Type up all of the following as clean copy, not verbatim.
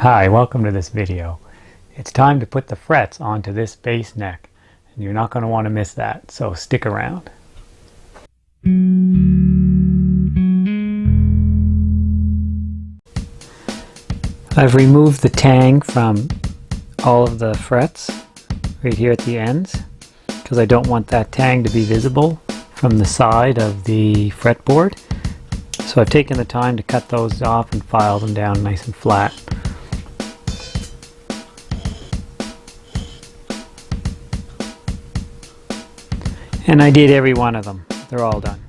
Hi, welcome to this video. It's time to put the frets onto this base neck, and you're not going to want to miss that, so stick around. I've removed the tang from all of the frets right here at the ends because I don't want that tang to be visible from the side of the fretboard. So I've taken the time to cut those off and file them down nice and flat. And I did every one of them. They're all done.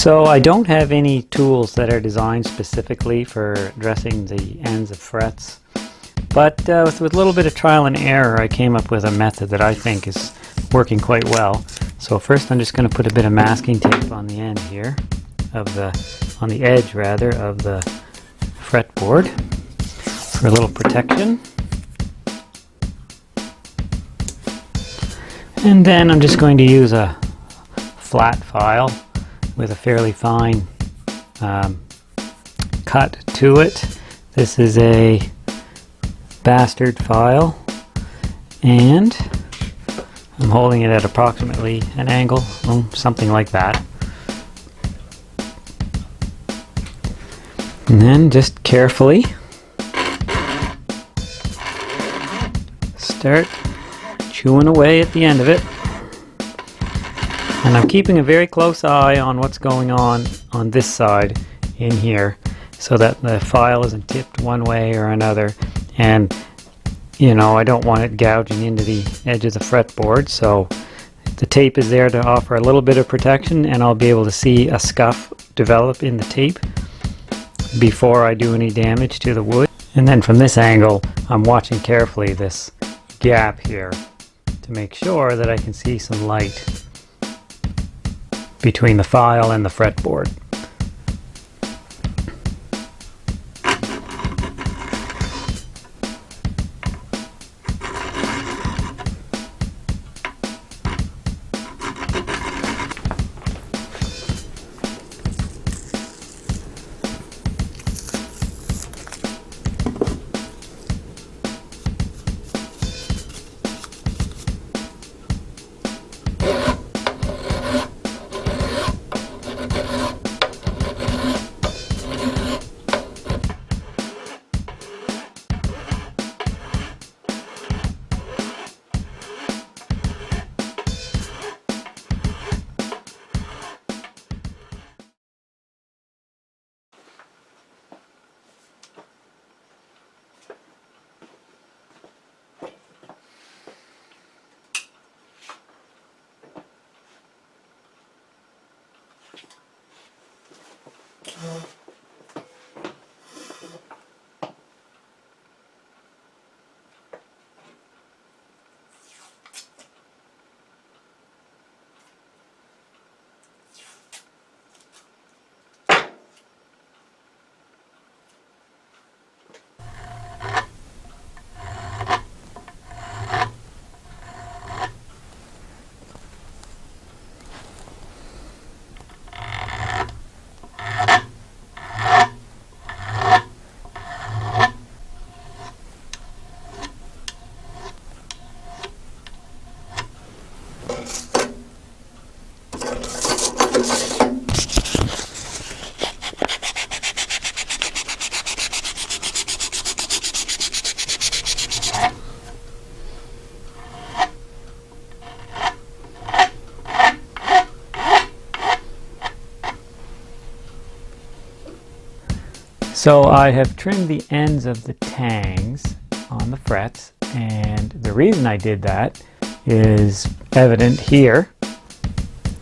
So I don't have any tools that are designed specifically for dressing the ends of frets, but with a little bit of trial and error I came up with a method that I think is working quite well. So first I'm just going to put a bit of masking tape on the end here, on the edge rather, of the fretboard for a little protection. And then I'm just going to use a flat file with a fairly fine cut to it. This is a bastard file, and I'm holding it at approximately an angle, something like that. And then just carefully start chewing away at the end of it. And I'm keeping a very close eye on what's going on this side in here so that the file isn't tipped one way or another. And you know, I don't want it gouging into the edge of the fretboard, so the tape is there to offer a little bit of protection, and I'll be able to see a scuff develop in the tape before I do any damage to the wood. And then from this angle I'm watching carefully this gap here to make sure that I can see some light between the file and the fretboard. So I have trimmed the ends of the tangs on the frets, and the reason I did that is evident here.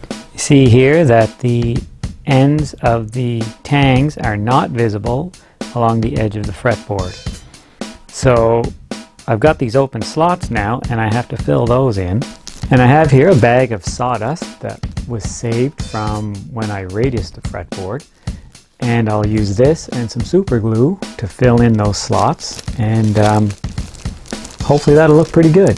You see here that the ends of the tangs are not visible along the edge of the fretboard. So I've got these open slots now, and I have to fill those in. And I have here a bag of sawdust that was saved from when I radiused the fretboard. And I'll use this and some super glue to fill in those slots, and hopefully that'll look pretty good.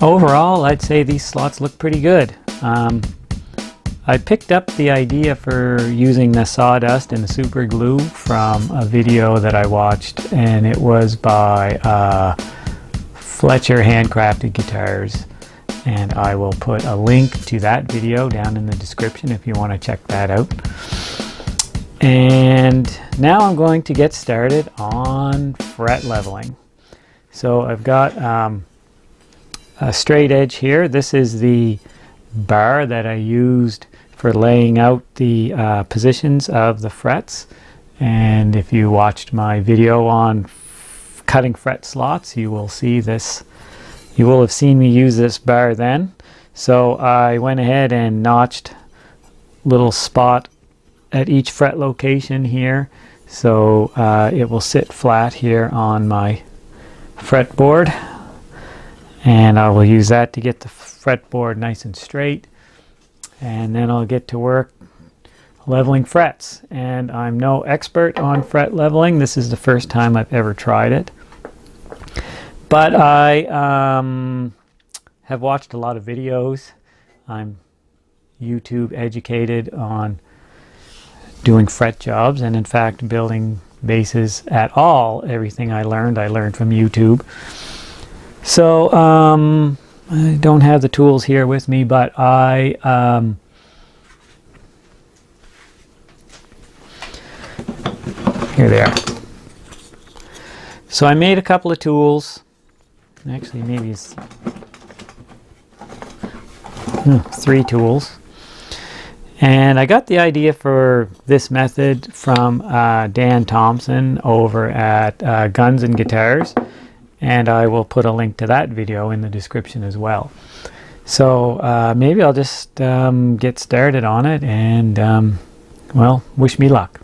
Overall, I'd say these slots look pretty good. I picked up the idea for using the sawdust and the super glue from a video that I watched, and it was by Fletcher Handcrafted Guitars, and I will put a link to that video down in the description if you want to check that out. And now I'm going to get started on fret leveling. So I've got a straight edge here. This is the bar that I used for laying out the positions of the frets, and if you watched my video on cutting fret slots, you will see this. You will have seen me use this bar then. So I went ahead and notched little spot at each fret location here, so it will sit flat here on my fretboard. And I will use that to get the fretboard nice and straight, and then I'll get to work leveling frets. And I'm no expert on fret leveling. This is the first time I've ever tried it, but I have watched a lot of videos. I'm YouTube educated on doing fret jobs, and in fact building basses at all. Everything I learned from YouTube. So I don't have the tools here with me, but here they are. So I made a couple of tools. Actually, maybe it's 3 tools. And I got the idea for this method from Dan Thompson over at Guns and Guitars. And I will put a link to that video in the description as well. So maybe I'll just get started on it, and well, wish me luck.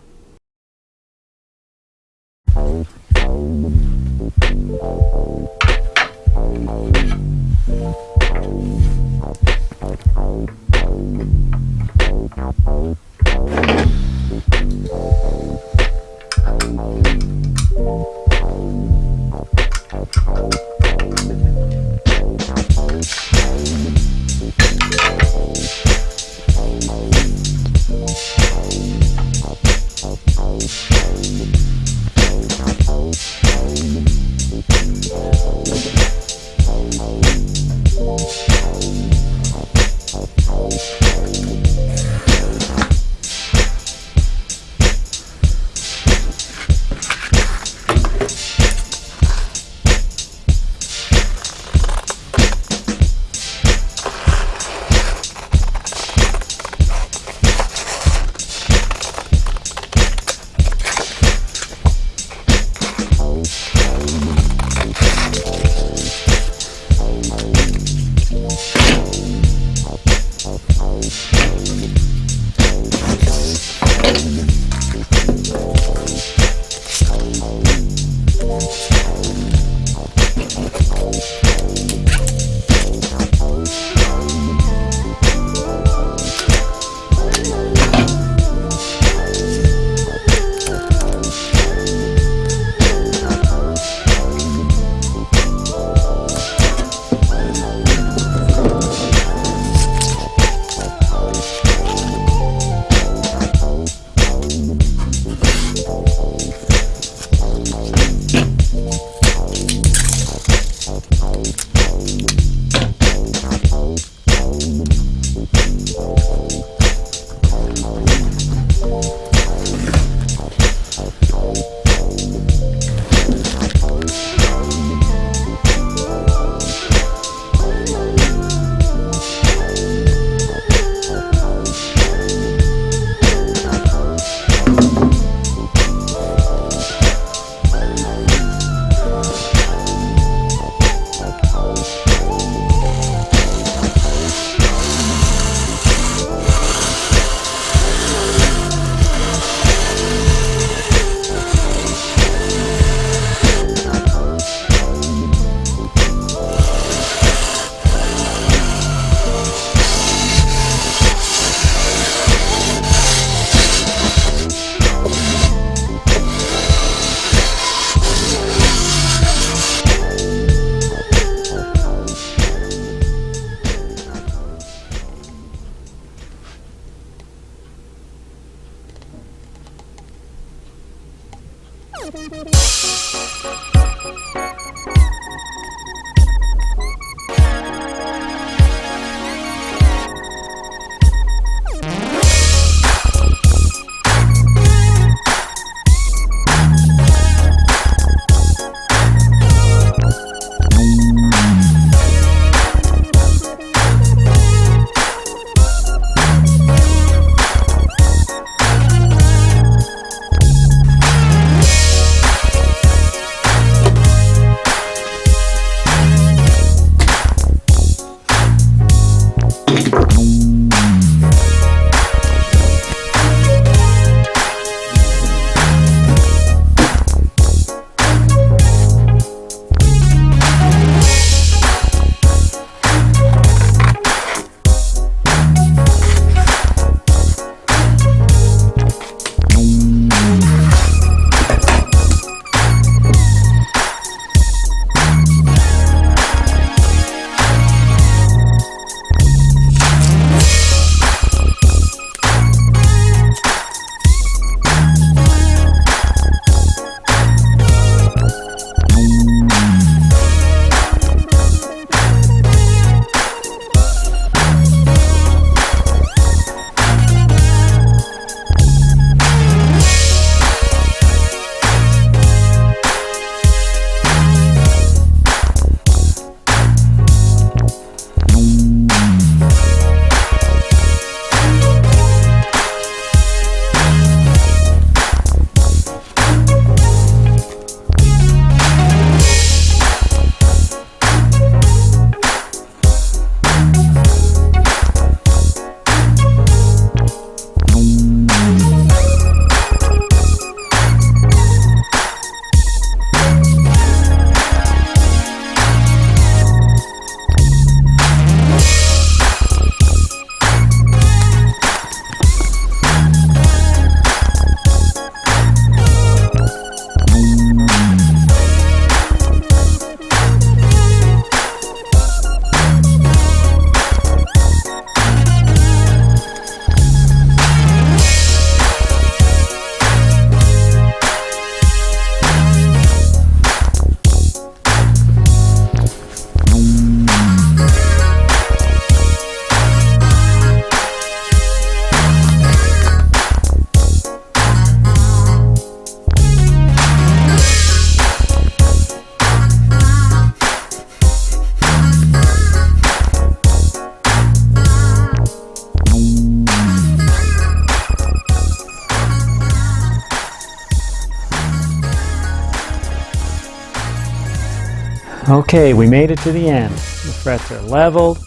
Okay, we made it to the end. The frets are leveled,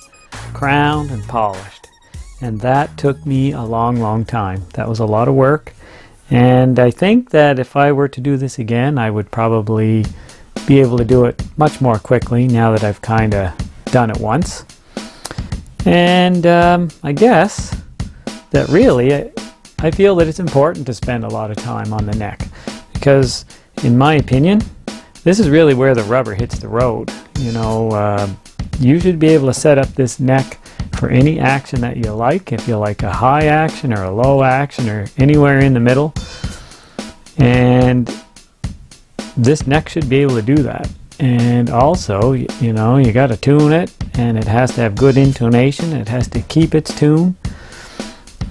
crowned, and polished. and that took me a long time. That was a lot of work, and I think that if I were to do this again, I would probably be able to do it much more quickly now that I've kind of done it once. And I guess that really I feel that it's important to spend a lot of time on the neck, because in my opinion this is really where the rubber hits the road. You know, you should be able to set up this neck for any action that you like, if you like a high action or a low action or anywhere in the middle, and this neck should be able to do that. And also, you know, you got to tune it, and it has to have good intonation, it has to keep its tune,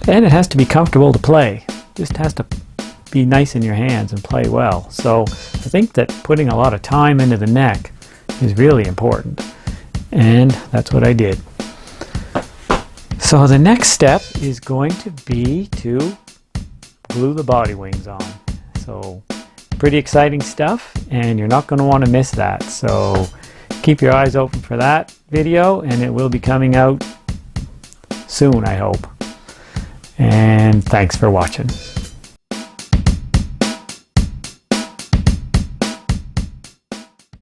and it has to be comfortable to play. It just has to be nice in your hands and play well. So I think that putting a lot of time into the neck is really important, and that's what I did. So the next step is going to be to glue the body wings on. So pretty exciting stuff, and you're not going to want to miss that. So keep your eyes open for that video, and it will be coming out soon, I hope. And thanks for watching.